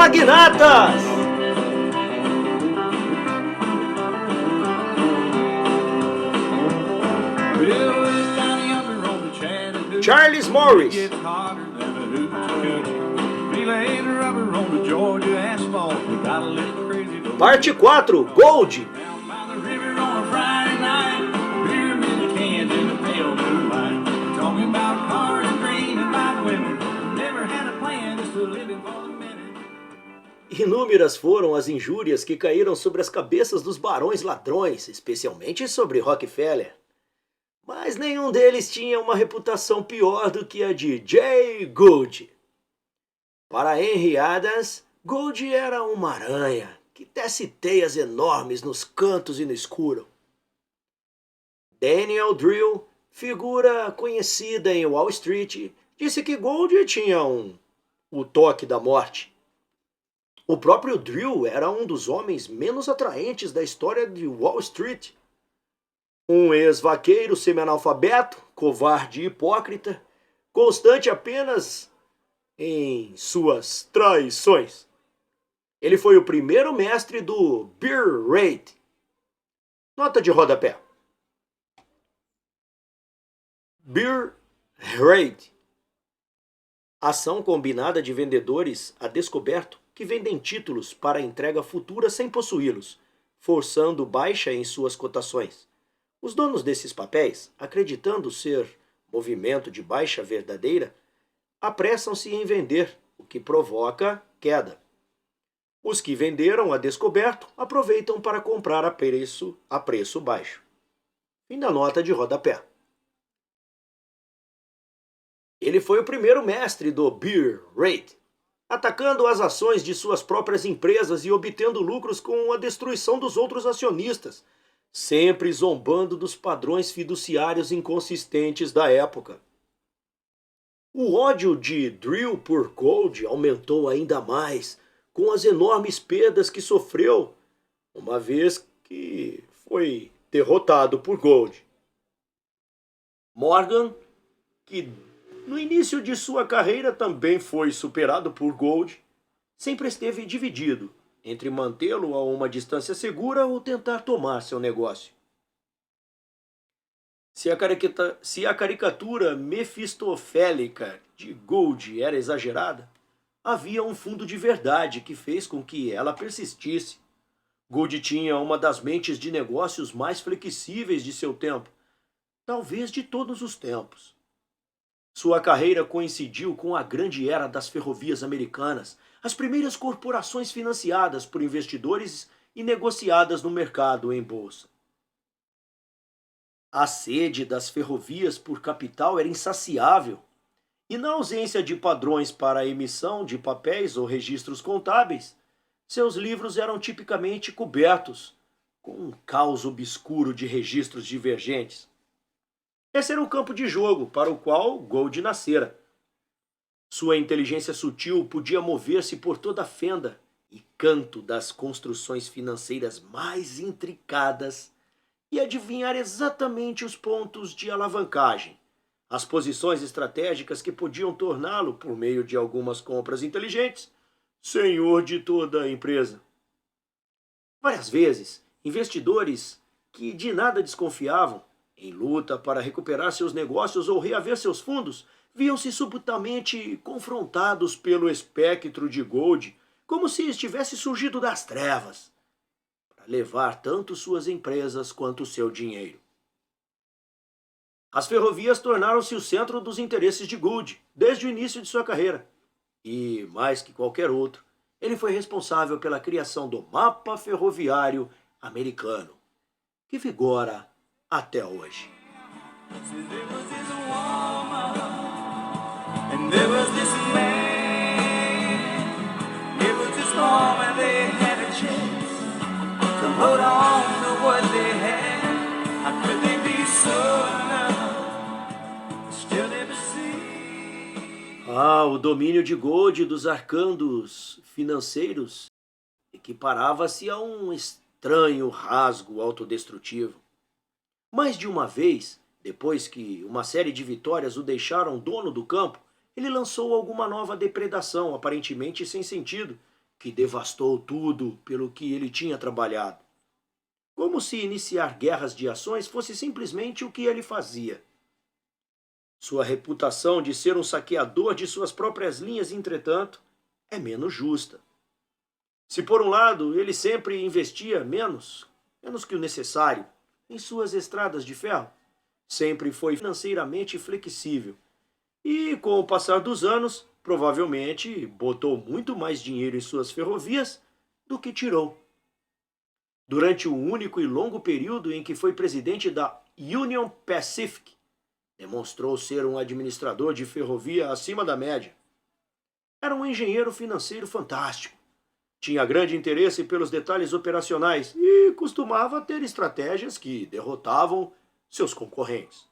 Magnatas! Charles Morris. Parte 4, Gold. Inúmeras foram as injúrias que caíram sobre as cabeças dos barões ladrões, especialmente sobre Rockefeller. Mas nenhum deles tinha uma reputação pior do que a de Jay Gould. Para Henry Adams, Gould era uma aranha que tece teias enormes nos cantos e no escuro. Daniel Drill, figura conhecida em Wall Street, disse que Gould tinha o toque da morte. O próprio Drill era um dos homens menos atraentes da história de Wall Street. Um ex-vaqueiro semi-analfabeto, covarde e hipócrita, constante apenas em suas traições. Ele foi o primeiro mestre do Bear Raid. Nota de rodapé. Bear Raid. Ação combinada de vendedores a descoberto que vendem títulos para entrega futura sem possuí-los, forçando baixa em suas cotações. Os donos desses papéis, acreditando ser movimento de baixa verdadeira, apressam-se em vender, o que provoca queda. Os que venderam a descoberto aproveitam para comprar a preço baixo. Fim da nota de rodapé. Ele foi o primeiro mestre do Bear Raid, atacando as ações de suas próprias empresas e obtendo lucros com a destruição dos outros acionistas, sempre zombando dos padrões fiduciários inconsistentes da época. O ódio de Drill por Gould aumentou ainda mais com as enormes perdas que sofreu, uma vez que foi derrotado por Gould. Morgan, que no início de sua carreira também foi superado por Gould, sempre esteve dividido entre mantê-lo a uma distância segura ou tentar tomar seu negócio. Se a caricatura mefistofélica de Gould era exagerada, havia um fundo de verdade que fez com que ela persistisse. Gould tinha uma das mentes de negócios mais flexíveis de seu tempo, talvez de todos os tempos. Sua carreira coincidiu com a grande era das ferrovias americanas, as primeiras corporações financiadas por investidores e negociadas no mercado em bolsa. A sede das ferrovias por capital era insaciável, e na ausência de padrões para a emissão de papéis ou registros contábeis, seus livros eram tipicamente cobertos com um caos obscuro de registros divergentes. Esse era o campo de jogo para o qual Gould nascera. Sua inteligência sutil podia mover-se por toda a fenda e canto das construções financeiras mais intricadas e adivinhar exatamente os pontos de alavancagem, as posições estratégicas que podiam torná-lo, por meio de algumas compras inteligentes, senhor de toda a empresa. Várias vezes, investidores que de nada desconfiavam, em luta para recuperar seus negócios ou reaver seus fundos, viam-se subitamente confrontados pelo espectro de Gould, como se estivesse surgido das trevas, para levar tanto suas empresas quanto seu dinheiro. As ferrovias tornaram-se o centro dos interesses de Gould, desde o início de sua carreira. E, mais que qualquer outro, ele foi responsável pela criação do mapa ferroviário americano, que vigora até hoje. O domínio de Gould dos arcandos financeiros equiparava-se a um estranho rasgo autodestrutivo. Mais de uma vez, depois que uma série de vitórias o deixaram dono do campo, ele lançou alguma nova depredação, aparentemente sem sentido, que devastou tudo pelo que ele tinha trabalhado. Como se iniciar guerras de ações fosse simplesmente o que ele fazia. Sua reputação de ser um saqueador de suas próprias linhas, entretanto, é menos justa. Se por um lado ele sempre investia menos que o necessário, em suas estradas de ferro, sempre foi financeiramente flexível e, com o passar dos anos, provavelmente botou muito mais dinheiro em suas ferrovias do que tirou. Durante o único e longo período em que foi presidente da Union Pacific, demonstrou ser um administrador de ferrovia acima da média. Era um engenheiro financeiro fantástico. Tinha grande interesse pelos detalhes operacionais e costumava ter estratégias que derrotavam seus concorrentes.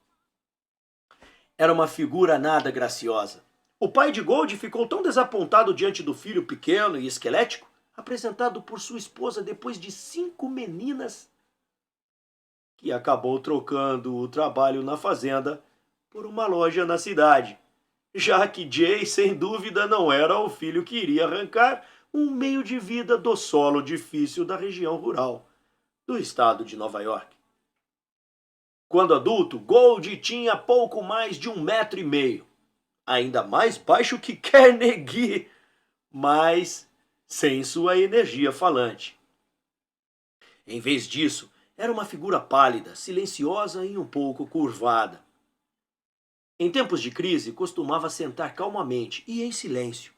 Era uma figura nada graciosa. O pai de Gold ficou tão desapontado diante do filho pequeno e esquelético, apresentado por sua esposa depois de 5 meninas, que acabou trocando o trabalho na fazenda por uma loja na cidade, já que Jay, sem dúvida, não era o filho que iria arrancar um meio de vida do solo difícil da região rural do estado de Nova York. Quando adulto, Gold tinha pouco mais de 1,5 m, ainda mais baixo que Carnegie, mas sem sua energia falante. Em vez disso, era uma figura pálida, silenciosa e um pouco curvada. Em tempos de crise, costumava sentar calmamente e em silêncio,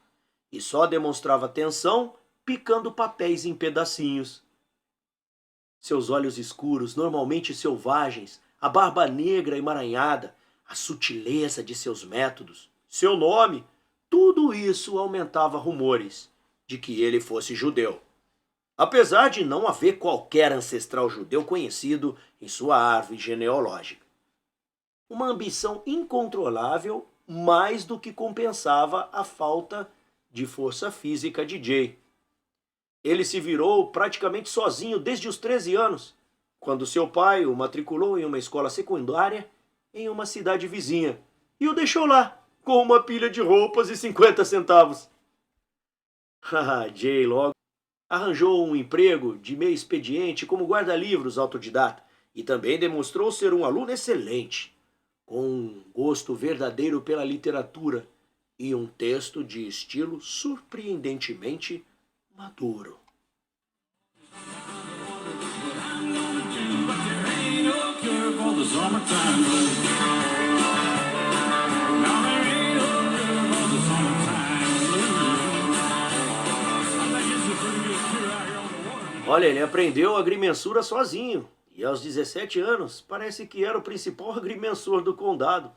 e só demonstrava tensão picando papéis em pedacinhos. Seus olhos escuros, normalmente selvagens, a barba negra emaranhada, a sutileza de seus métodos, seu nome, tudo isso aumentava rumores de que ele fosse judeu, apesar de não haver qualquer ancestral judeu conhecido em sua árvore genealógica. Uma ambição incontrolável mais do que compensava a falta de força física de Jay. Ele se virou praticamente sozinho desde os 13 anos, quando seu pai o matriculou em uma escola secundária em uma cidade vizinha e o deixou lá com uma pilha de roupas e 50 centavos. Jay logo arranjou um emprego de meio expediente como guarda-livros autodidata e também demonstrou ser um aluno excelente, com um gosto verdadeiro pela literatura e um texto de estilo surpreendentemente maduro. Olha, ele aprendeu agrimensura sozinho. E aos 17 anos, parece que era o principal agrimensor do condado,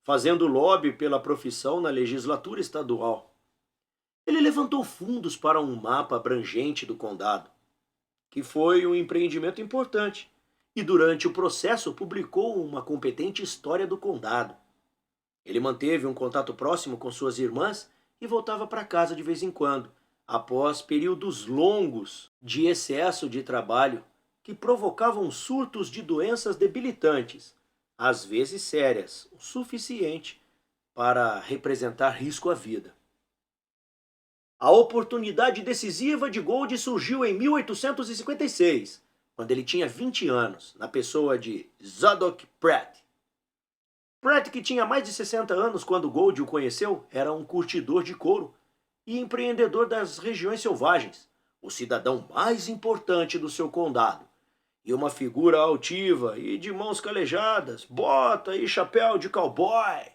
fazendo lobby pela profissão na legislatura estadual. Ele levantou fundos para um mapa abrangente do condado, que foi um empreendimento importante, e durante o processo publicou uma competente história do condado. Ele manteve um contato próximo com suas irmãs e voltava para casa de vez em quando, após períodos longos de excesso de trabalho que provocavam surtos de doenças debilitantes, às vezes sérias, o suficiente para representar risco à vida. A oportunidade decisiva de Gold surgiu em 1856, quando ele tinha 20 anos, na pessoa de Zadok Pratt. Pratt, que tinha mais de 60 anos quando Gold o conheceu, era um curtidor de couro e empreendedor das regiões selvagens, o cidadão mais importante do seu condado, e uma figura altiva e de mãos calejadas, bota e chapéu de cowboy,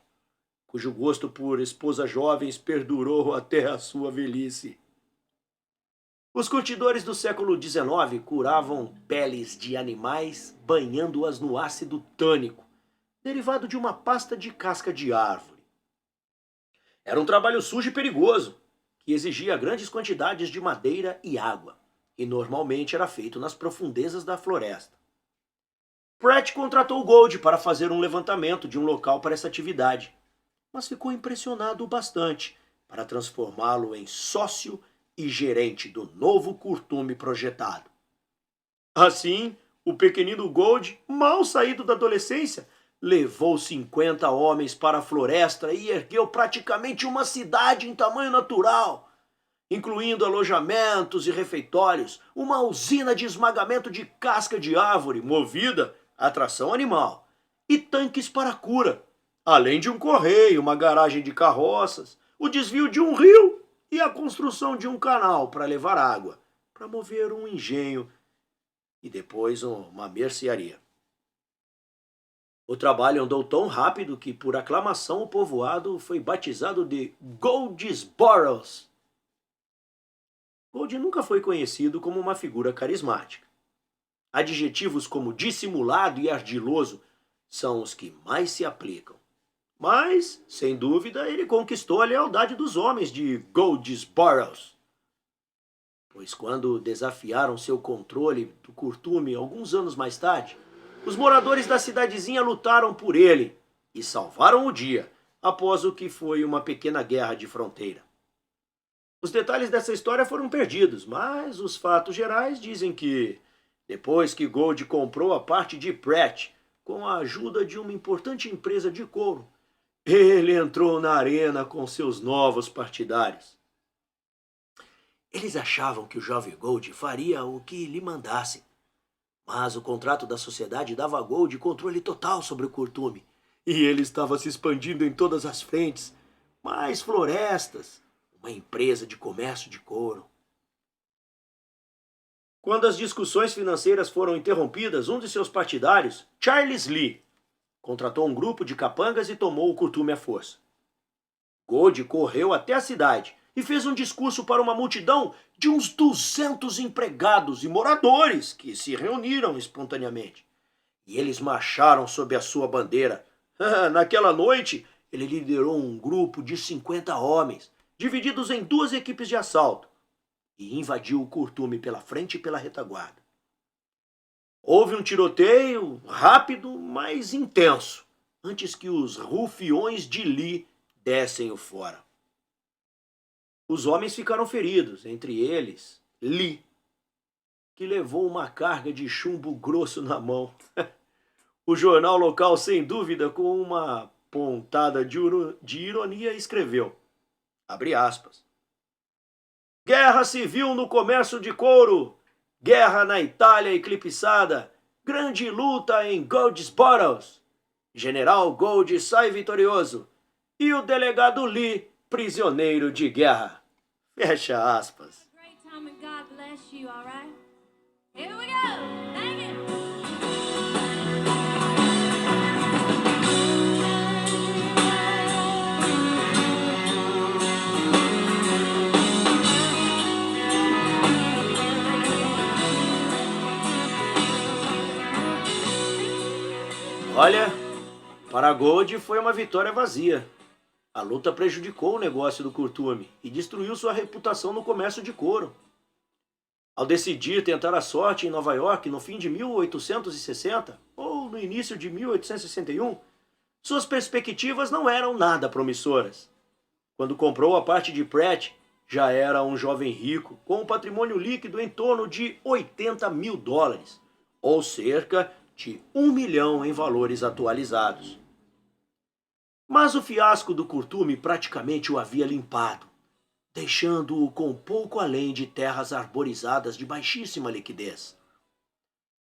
cujo gosto por esposas jovens perdurou até a sua velhice. Os curtidores do século XIX curavam peles de animais banhando-as no ácido tânico, derivado de uma pasta de casca de árvore. Era um trabalho sujo e perigoso, que exigia grandes quantidades de madeira e água, e normalmente era feito nas profundezas da floresta. Pratt contratou Gold para fazer um levantamento de um local para essa atividade, mas ficou impressionado o bastante para transformá-lo em sócio e gerente do novo curtume projetado. Assim, o pequenino Gold, mal saído da adolescência, levou 50 homens para a floresta e ergueu praticamente uma cidade em tamanho natural. incluindo alojamentos e refeitórios, uma usina de esmagamento de casca de árvore movida a tração animal e tanques para cura, além de um correio, uma garagem de carroças, o desvio de um rio e a construção de um canal para levar água, para mover um engenho e depois uma mercearia. O trabalho andou tão rápido que, por aclamação, o povoado foi batizado de Goldsboro. Gold nunca foi conhecido como uma figura carismática. Adjetivos como dissimulado e ardiloso são os que mais se aplicam. Mas, sem dúvida, ele conquistou a lealdade dos homens de Goldsboro, pois quando desafiaram seu controle do curtume alguns anos mais tarde, os moradores da cidadezinha lutaram por ele e salvaram o dia, após o que foi uma pequena guerra de fronteira. Os detalhes dessa história foram perdidos, mas os fatos gerais dizem que, depois que Gold comprou a parte de Pratt, com a ajuda de uma importante empresa de couro, ele entrou na arena com seus novos partidários. Eles achavam que o jovem Gold faria o que lhe mandassem, mas o contrato da sociedade dava a Gold controle total sobre o curtume, e ele estava se expandindo em todas as frentes, mais florestas, uma empresa de comércio de couro. Quando as discussões financeiras foram interrompidas, um de seus partidários, Charles Lee, contratou um grupo de capangas e tomou o curtume à força. Gold correu até a cidade e fez um discurso para uma multidão de uns 200 empregados e moradores que se reuniram espontaneamente. E eles marcharam sob a sua bandeira. Naquela noite, ele liderou um grupo de 50 homens, divididos em duas equipes de assalto, e invadiu o curtume pela frente e pela retaguarda. Houve um tiroteio rápido, mas intenso, antes que os rufiões de Lee dessem o fora. Os homens ficaram feridos, entre eles Lee, que levou uma carga de chumbo grosso na mão. O jornal local, sem dúvida, com uma pontada de ironia, escreveu, abre aspas, Guerra civil no comércio de couro, guerra na Itália eclipsada, grande luta em Goldsboro, General Gold sai vitorioso e o delegado Lee prisioneiro de guerra. Fecha aspas. Olha, para Gold foi uma vitória vazia. A luta prejudicou o negócio do curtume e destruiu sua reputação no comércio de couro. Ao decidir tentar a sorte em Nova York no fim de 1860 ou no início de 1861, suas perspectivas não eram nada promissoras. Quando comprou a parte de Pratt, já era um jovem rico com um patrimônio líquido em torno de $80.000, ou cerca de 1 milhão em valores atualizados. Mas o fiasco do curtume praticamente o havia limpado, deixando-o com pouco além de terras arborizadas de baixíssima liquidez.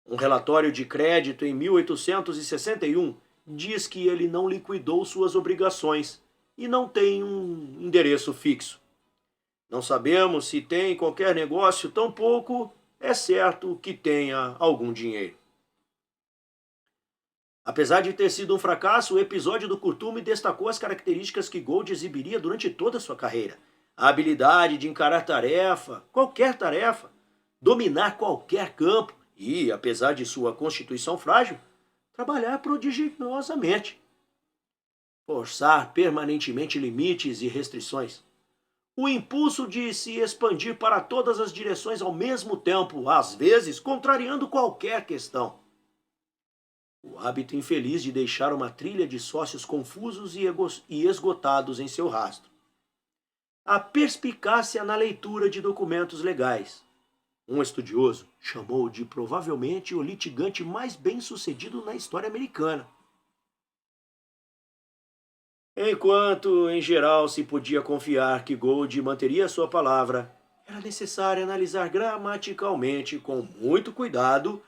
Um relatório de crédito em 1861 diz que ele não liquidou suas obrigações e não tem um endereço fixo. Não sabemos se tem qualquer negócio, tampouco é certo que tenha algum dinheiro. Apesar de ter sido um fracasso, o episódio do curtume destacou as características que Gold exibiria durante toda a sua carreira. A habilidade de encarar qualquer tarefa, dominar qualquer campo e, apesar de sua constituição frágil, trabalhar prodigiosamente. Forçar permanentemente limites e restrições. O impulso de se expandir para todas as direções ao mesmo tempo, às vezes contrariando qualquer questão. O hábito infeliz de deixar uma trilha de sócios confusos e esgotados em seu rastro. A perspicácia na leitura de documentos legais. Um estudioso chamou de provavelmente o litigante mais bem-sucedido na história americana. Enquanto, em geral, se podia confiar que Gold manteria sua palavra, era necessário analisar gramaticalmente, com muito cuidado,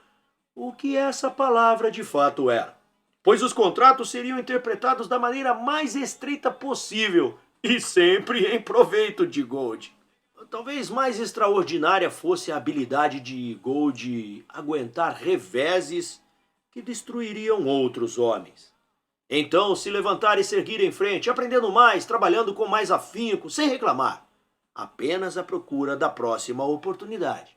o que essa palavra de fato era, pois os contratos seriam interpretados da maneira mais estreita possível e sempre em proveito de Gold. Talvez mais extraordinária fosse a habilidade de Gold aguentar reveses que destruiriam outros homens. Então, se levantar e seguir em frente, aprendendo mais, trabalhando com mais afinco, sem reclamar, apenas à procura da próxima oportunidade.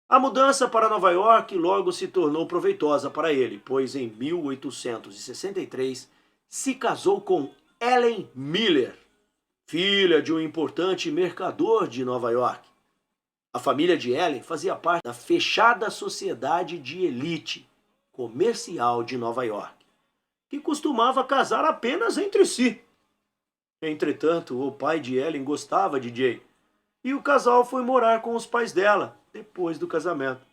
A mudança para Nova York logo se tornou proveitosa para ele, pois em 1863 se casou com Ellen Miller, filha de um importante mercador de Nova York. A família de Ellen fazia parte da fechada sociedade de elite comercial de Nova York, que costumava casar apenas entre si. Entretanto, o pai de Ellen gostava de Jay, e o casal foi morar com os pais dela depois do casamento.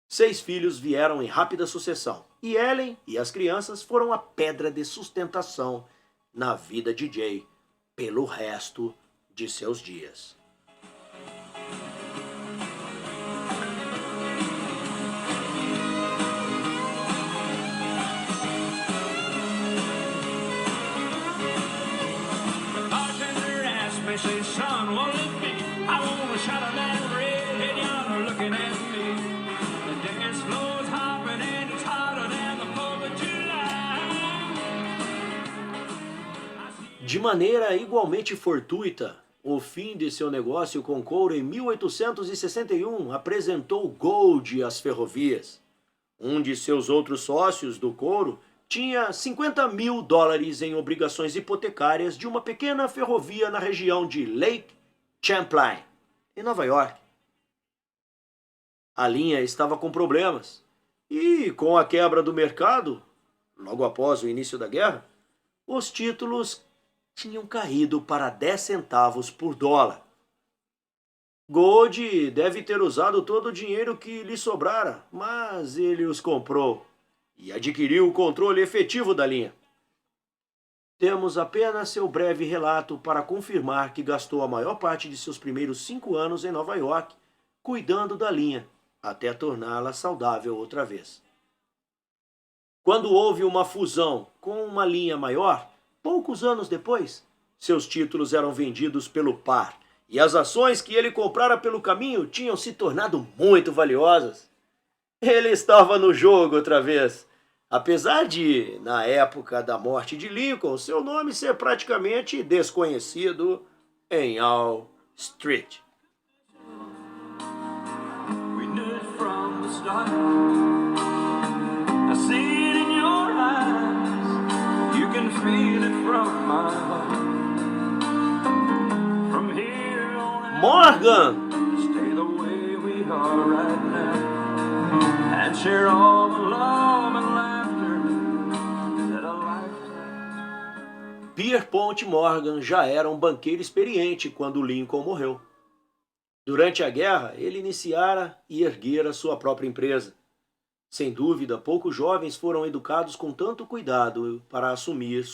6 filhos vieram em rápida sucessão, e Ellen e as crianças foram a pedra de sustentação na vida de Jay pelo resto de seus dias. Bartender asked me, say, son, what'll it be? I want a shot of that redhead yonder looking at me. The dance floor's hopping and it's hotter than the 4th of July. De maneira igualmente fortuita, o fim de seu negócio com couro em 1861 apresentou Gold às ferrovias. Um de seus outros sócios do couro tinha $50.000 em obrigações hipotecárias de uma pequena ferrovia na região de Lake Champlain, em Nova York. A linha estava com problemas e, com a quebra do mercado, logo após o início da guerra, os títulos tinham caído para 10 centavos por dólar. Gold deve ter usado todo o dinheiro que lhe sobrara, mas ele os comprou e adquiriu o controle efetivo da linha. Temos apenas seu breve relato para confirmar que gastou a maior parte de seus primeiros 5 anos em Nova York cuidando da linha, até torná-la saudável outra vez. Quando houve uma fusão com uma linha maior, poucos anos depois, seus títulos eram vendidos pelo par e as ações que ele comprara pelo caminho tinham se tornado muito valiosas. Ele estava no jogo outra vez, apesar de, na época da morte de Lincoln, seu nome ser praticamente desconhecido em Wall Street. We knew it from the start. I see it in your eyes. You can feel it from my heart. From here on out, Morgan! stay the way we are right now. And share all the love and laughter that a lifetime. Pierpont Morgan já era um banqueiro experiente quando Lincoln morreu. Durante a guerra, ele iniciara e erguera sua própria empresa. Sem dúvida, poucos jovens foram educados com tanto cuidado para assumir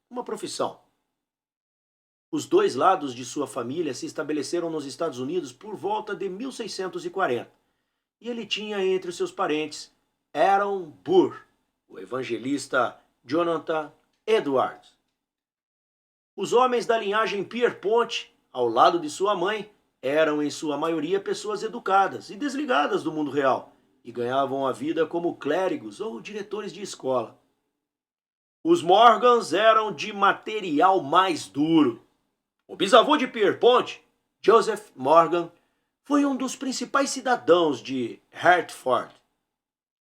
uma profissão. Os dois lados de sua família se estabeleceram nos Estados Unidos por volta de 1640, e ele tinha entre seus parentes Aaron Burr, o evangelista Jonathan Edwards. Os homens da linhagem Pierpont, ao lado de sua mãe, eram em sua maioria pessoas educadas e desligadas do mundo real, e ganhavam a vida como clérigos ou diretores de escola. Os Morgans eram de material mais duro. O bisavô de Pierpont, Joseph Morgan, foi um dos principais cidadãos de Hartford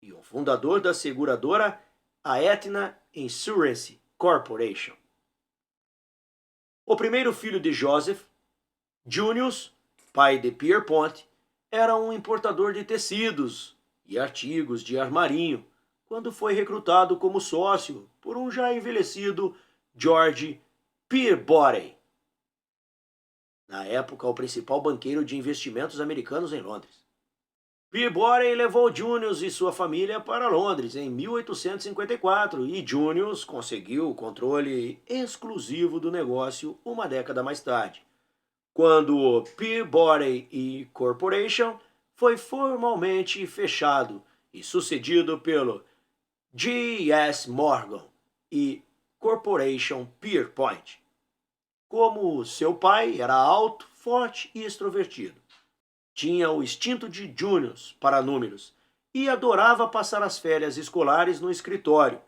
e o fundador da seguradora Aetna Insurance Corporation. O primeiro filho de Joseph, Junius, pai de Pierpont, era um importador de tecidos e artigos de armarinho, quando foi recrutado como sócio por um já envelhecido George Peabody, na época o principal banqueiro de investimentos americanos em Londres. Peabody levou Junius e sua família para Londres em 1854 e Junius conseguiu o controle exclusivo do negócio uma década mais tarde, quando o Peabody e Corporation foi formalmente fechado e sucedido pelo J.S. Morgan e Corporation Pierpont. Como seu pai era alto, forte e extrovertido, tinha o instinto de Junius para números e adorava passar as férias escolares no escritório,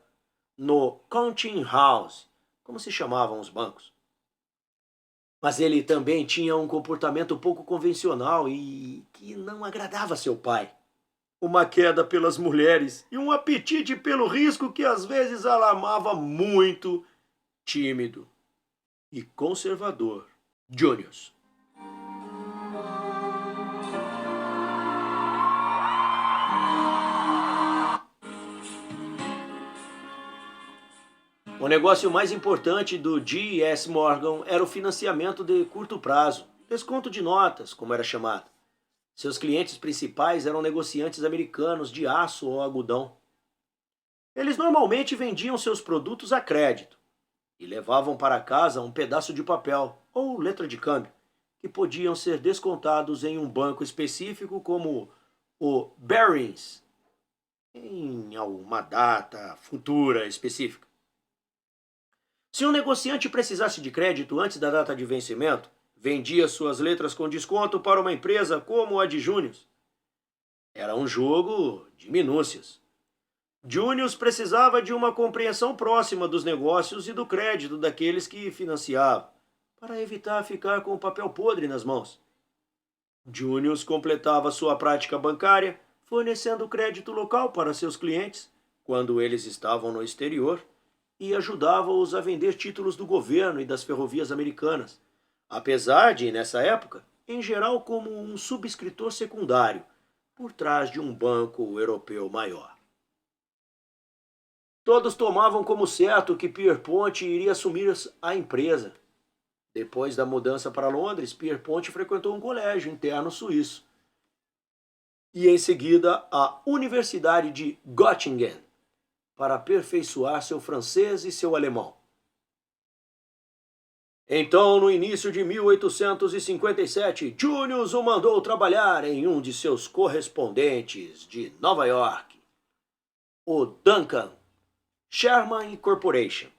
no counting house, como se chamavam os bancos. Mas ele também tinha um comportamento pouco convencional e que não agradava seu pai. Uma queda pelas mulheres e um apetite pelo risco que às vezes alarmava muito tímido e conservador Junius. O negócio mais importante do J.S. Morgan era o financiamento de curto prazo, desconto de notas, como era chamado. Seus clientes principais eram negociantes americanos de aço ou algodão. Eles normalmente vendiam seus produtos a crédito e levavam para casa um pedaço de papel ou letra de câmbio, que podiam ser descontados em um banco específico como o Barings, em alguma data futura específica. Se um negociante precisasse de crédito antes da data de vencimento, vendia suas letras com desconto para uma empresa como a de Junius. Era um jogo de minúcias. Junius precisava de uma compreensão próxima dos negócios e do crédito daqueles que financiavam, para evitar ficar com o papel podre nas mãos. Junius completava sua prática bancária, fornecendo crédito local para seus clientes, quando eles estavam no exterior, e ajudava-os a vender títulos do governo e das ferrovias americanas, apesar de, nessa época, em geral como um subscritor secundário, por trás de um banco europeu maior. Todos tomavam como certo que Pierpont iria assumir a empresa. Depois da mudança para Londres, Pierpont frequentou um colégio interno suíço e, em seguida, a Universidade de Göttingen, para aperfeiçoar seu francês e seu alemão. Então, no início de 1857, Junius o mandou trabalhar em um de seus correspondentes de Nova York, o Duncan Sherman Corporation,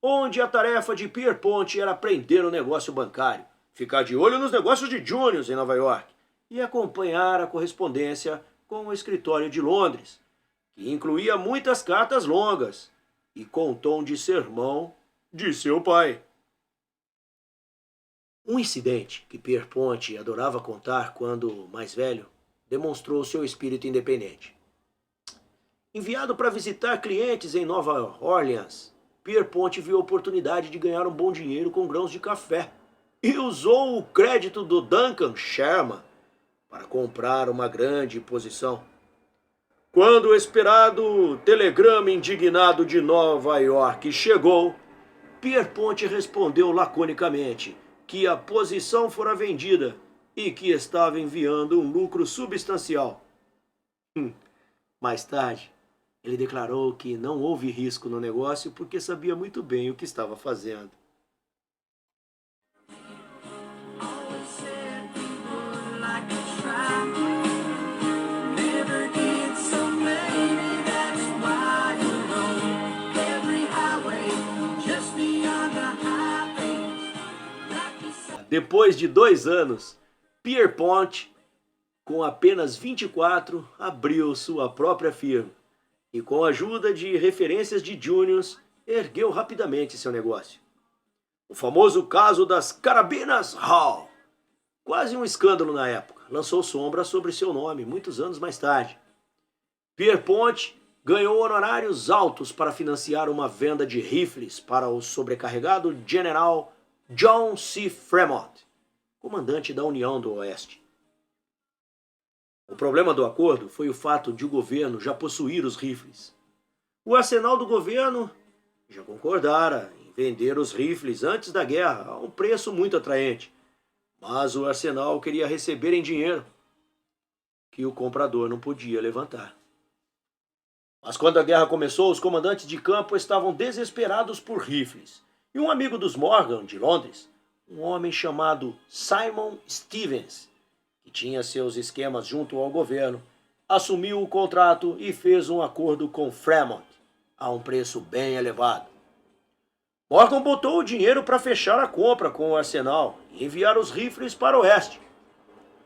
onde a tarefa de Pierpont era aprender o negócio bancário, ficar de olho nos negócios de Junius em Nova York e acompanhar a correspondência com o escritório de Londres, que incluía muitas cartas longas e com tom de sermão de seu pai. Um incidente que Pierpont adorava contar quando mais velho demonstrou seu espírito independente. Enviado para visitar clientes em Nova Orleans, Pierpont viu a oportunidade de ganhar um bom dinheiro com grãos de café e usou o crédito do Duncan Sherman para comprar uma grande posição. Quando o esperado telegrama indignado de Nova York chegou, Pierpont respondeu laconicamente que a posição fora vendida e que estava enviando um lucro substancial. Mais tarde, ele declarou que não houve risco no negócio porque sabia muito bem o que estava fazendo. Depois de 2 anos, Pierpont, com apenas 24, abriu sua própria firma e, com a ajuda de referências de Junius, ergueu rapidamente seu negócio. O famoso caso das Carabinas Hall, quase um escândalo na época, lançou sombra sobre seu nome muitos anos mais tarde. Pierpont ganhou honorários altos para financiar uma venda de rifles para o sobrecarregado general John C. Fremont, comandante da União do Oeste. O problema do acordo foi o fato de o governo já possuir os rifles. O arsenal do governo já concordara em vender os rifles antes da guerra a um preço muito atraente, mas o arsenal queria receber em dinheiro. que o comprador não podia levantar. Mas quando a guerra começou, os comandantes de campo estavam desesperados por rifles. E um amigo dos Morgan, de Londres, um homem chamado Simon Stevens, que tinha seus esquemas junto ao governo, assumiu o contrato e fez um acordo com Fremont, a um preço bem elevado. Morgan botou o dinheiro para fechar a compra com o arsenal e enviar os rifles para o oeste.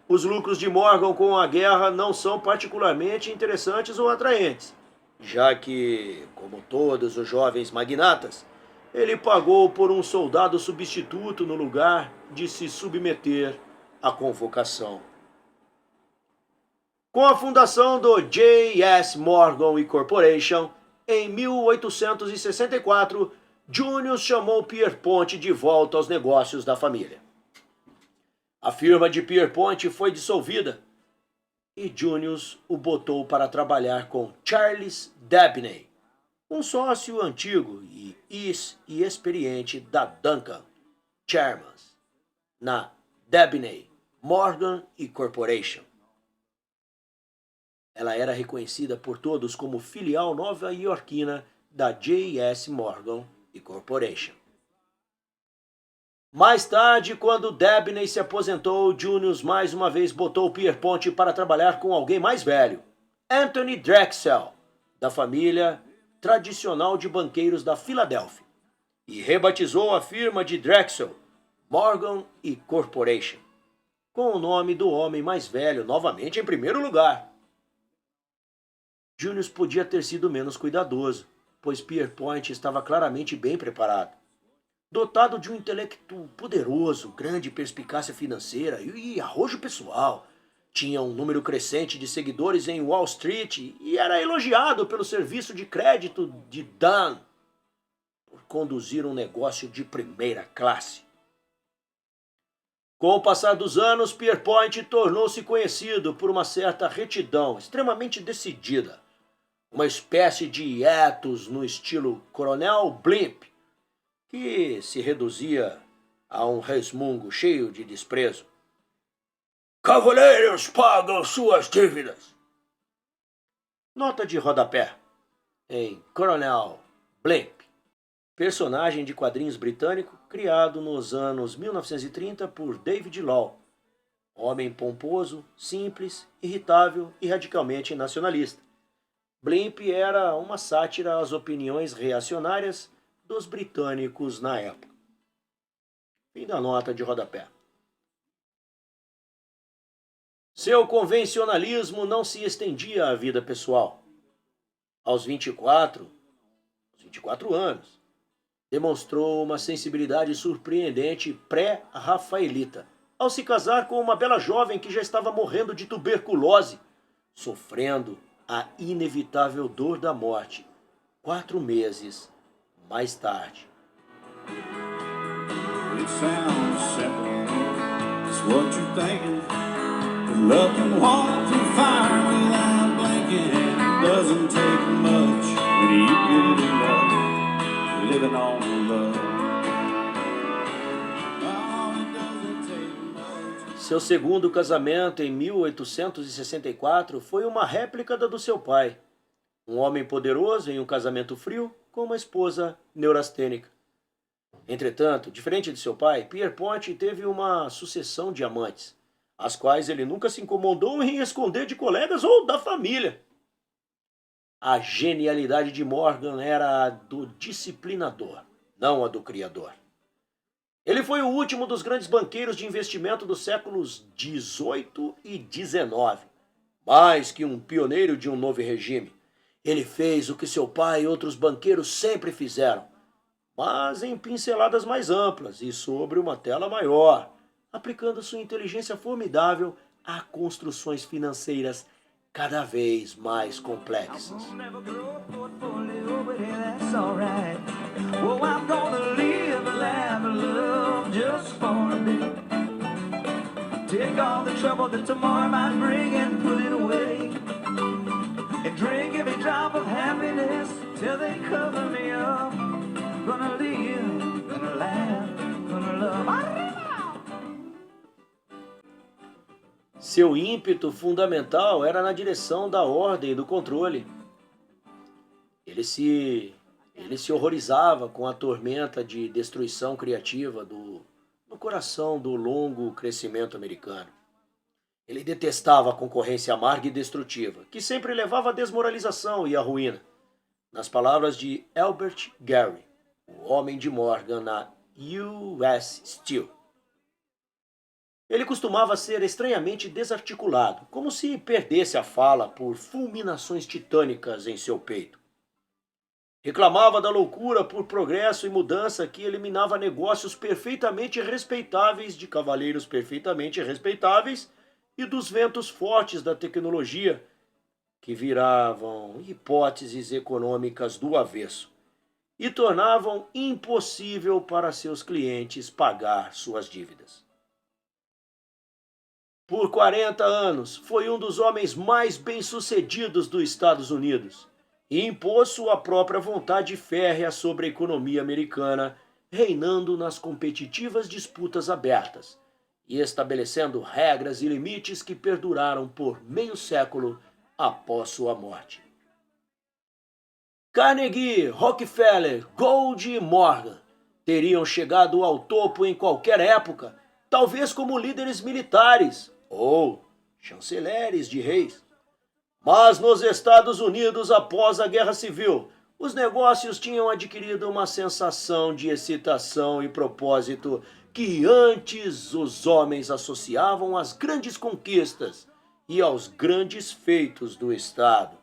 Os lucros de Morgan com a guerra não são particularmente interessantes ou atraentes, já que, como todos os jovens magnatas, ele pagou por um soldado substituto no lugar de se submeter à convocação. Com a fundação do J.S. Morgan Corporation, em 1864, Junius chamou Pierpont de volta aos negócios da família. A firma de Pierpont foi dissolvida e Junius o botou para trabalhar com Charles Dabney, um sócio antigo e experiente da Duncan Shermans, na Dabney Morgan Corporation. Ela era reconhecida por todos como filial nova-iorquina da J.S. Morgan Corporation. Mais tarde, quando Dabney se aposentou, Junius mais uma vez botou Pierpont para trabalhar com alguém mais velho, Anthony Drexel, da família tradicional de banqueiros da Filadélfia, e rebatizou a firma de Drexel, Morgan Corporation, com o nome do homem mais velho novamente em primeiro lugar. Junius podia ter sido menos cuidadoso, pois Pierpont estava claramente bem preparado. Dotado de um intelecto poderoso, grande perspicácia financeira e arrojo pessoal, tinha um número crescente de seguidores em Wall Street e era elogiado pelo serviço de crédito de Dan por conduzir um negócio de primeira classe. Com o passar dos anos, Pierpont tornou-se conhecido por uma certa retidão extremamente decidida, uma espécie de ethos no estilo Coronel Blimp, que se reduzia a um resmungo cheio de desprezo. Cavaleiros pagam suas dívidas. Nota de rodapé. Em Coronel Blimp, personagem de quadrinhos britânico criado nos anos 1930 por David Law, homem pomposo, simples, irritável e radicalmente nacionalista. Blimp era uma sátira às opiniões reacionárias dos britânicos na época. Fim da nota de rodapé. Seu convencionalismo não se estendia à vida pessoal. Aos 24 anos, demonstrou uma sensibilidade surpreendente pré-rafaelita, ao se casar com uma bela jovem que já estava morrendo de tuberculose, sofrendo a inevitável dor da morte 4 meses mais tarde. It sounds simple, it's what you're thinking. Love can walk through fire without blinking. It doesn't take much when you get enough living on love. Oh, it doesn't take much. Seu segundo casamento, em 1864, foi uma réplica da do seu pai. Um homem poderoso em um casamento frio com uma esposa neurastênica. Entretanto, diferente de seu pai, Pierpont teve uma sucessão de amantes, as quais ele nunca se incomodou em esconder de colegas ou da família. A genialidade de Morgan era a do disciplinador, não a do criador. Ele foi o último dos grandes banqueiros de investimento dos séculos XVIII e XIX, mais que um pioneiro de um novo regime. Ele fez o que seu pai e outros banqueiros sempre fizeram, mas em pinceladas mais amplas e sobre uma tela maior, aplicando sua inteligência formidável a construções financeiras cada vez mais complexas. Take all the trouble that tomorrow might bring and put it away. And drink every drop of happiness till they cover me up. Gonna live, gonna laugh, gonna love. Seu ímpeto fundamental era na direção da ordem e do controle. Ele se, ele se horrorizava com a tormenta de destruição criativa no coração do longo crescimento americano. Ele detestava a concorrência amarga e destrutiva, que sempre levava à desmoralização e à ruína. Nas palavras de Albert Gary, o homem de Morgan na U.S. Steel. Ele costumava ser estranhamente desarticulado, como se perdesse a fala por fulminações titânicas em seu peito. Reclamava da loucura por progresso e mudança que eliminava negócios perfeitamente respeitáveis de cavaleiros perfeitamente respeitáveis e dos ventos fortes da tecnologia que viravam hipóteses econômicas do avesso e tornavam impossível para seus clientes pagar suas dívidas. Por 40 anos, foi um dos homens mais bem-sucedidos dos Estados Unidos e impôs sua própria vontade férrea sobre a economia americana, reinando nas competitivas disputas abertas e estabelecendo regras e limites que perduraram por meio século após sua morte. Carnegie, Rockefeller, Gold e Morgan teriam chegado ao topo em qualquer época, talvez como líderes militares ou chanceleres de reis. Mas nos Estados Unidos, após a Guerra Civil, os negócios tinham adquirido uma sensação de excitação e propósito que antes os homens associavam às grandes conquistas e aos grandes feitos do Estado.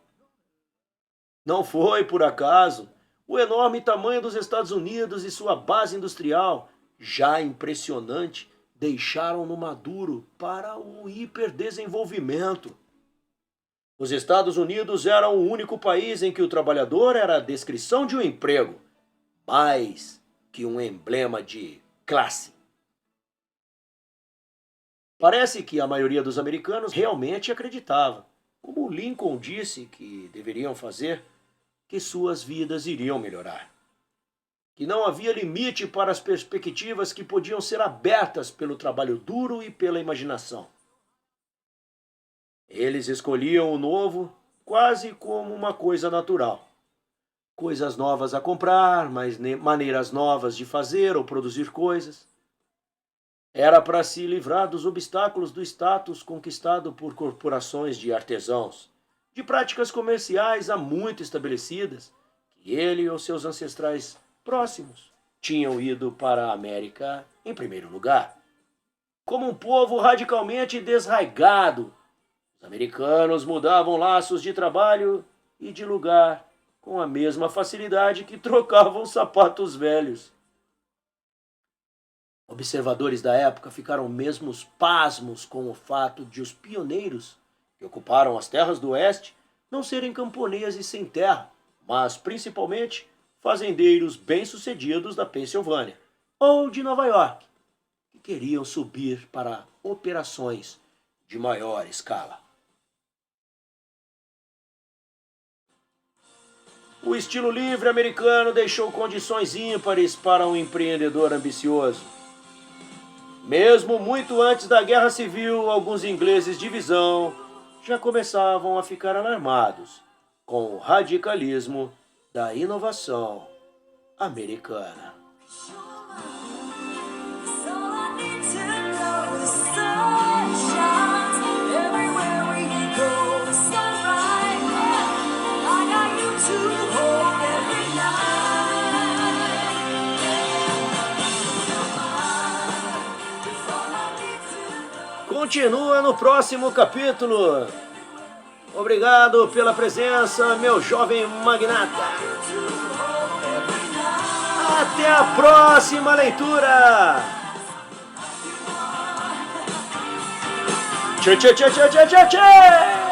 Não foi por acaso o enorme tamanho dos Estados Unidos e sua base industrial, já impressionante, deixaram-no maduro para o hiperdesenvolvimento. Os Estados Unidos eram o único país em que o trabalhador era a descrição de um emprego, mais que um emblema de classe. Parece que a maioria dos americanos realmente acreditava, como Lincoln disse que deveriam fazer, que suas vidas iriam melhorar. Que não havia limite para as perspectivas que podiam ser abertas pelo trabalho duro e pela imaginação. Eles escolhiam o novo quase como uma coisa natural. Coisas novas a comprar, mas maneiras novas de fazer ou produzir coisas. Era para se livrar dos obstáculos do status conquistado por corporações de artesãos, de práticas comerciais há muito estabelecidas, que ele e os seus ancestrais próximos tinham ido para a América em primeiro lugar. Como um povo radicalmente desraigado, os americanos mudavam laços de trabalho e de lugar com a mesma facilidade que trocavam sapatos velhos. Observadores da época ficaram mesmo pasmos com o fato de os pioneiros que ocuparam as terras do oeste não serem camponeses sem terra, mas principalmente fazendeiros bem-sucedidos da Pensilvânia ou de Nova York, que queriam subir para operações de maior escala. O estilo livre americano deixou condições ímpares para um empreendedor ambicioso. Mesmo muito antes da Guerra Civil, alguns ingleses de visão já começavam a ficar alarmados com o radicalismo da inovação americana. Continua no próximo capítulo. Obrigado pela presença, meu jovem magnata. Até a próxima leitura. Tchê, tchê, tchê, tchê, tchê, tchê, tchê.